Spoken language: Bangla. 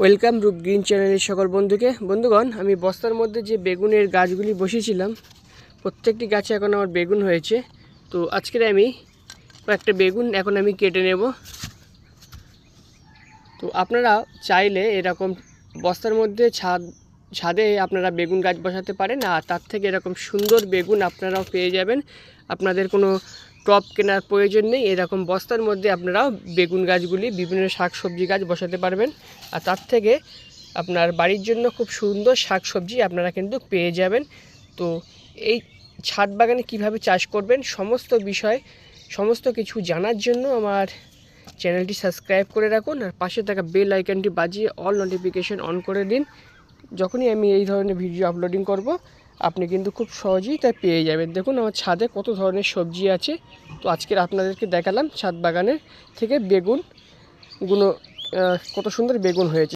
ওয়েলকাম রূপ গ্রিন চ্যানেলের সকল বন্ধুগণ, আমি বস্তার মধ্যে যে বেগুনের গাছগুলি বসিয়েছিলাম প্রত্যেকটি গাছে এখন আমার বেগুন হয়েছে। তো আজকের আমি কয়েকটা বেগুন এখন আমি কেটে নেব। তো আপনারা চাইলে এরকম বস্তার মধ্যে ছাদে আপনারা বেগুন গাছ বসাতে পারেন, আর তার থেকে এরকম সুন্দর বেগুন আপনারাও পেয়ে যাবেন। আপনাদের কোনো টব কেনার প্রয়োজন নেই, এরকম বস্তার মধ্যে আপনারাও বেগুন গাছগুলি বিভিন্ন শাকসবজি গাছ বসাতে পারবেন, আর তার থেকে আপনার বাড়ির জন্য খুব সুন্দর শাকসবজি আপনারা কিন্তু পেয়ে যাবেন। তো এই ছাদ বাগানে কীভাবে চাষ করবেন সমস্ত কিছু জানার জন্য আমার চ্যানেলটি সাবস্ক্রাইব করে রাখুন, আর পাশে থাকা বেল আইকনটি বাজিয়ে অল নোটিফিকেশন অন করে দিন। যখনই আমি এই ধরনের ভিডিও আপলোডিং করব আপনি কিন্তু খুব সহজেই তাই পেয়ে যাবেন। দেখুন আমার ছাদে কত ধরনের সবজি আছে। তো আজকের আপনাদেরকে দেখালাম ছাদ বাগানের থেকে বেগুনগুলো কত সুন্দর বেগুন হয়েছে।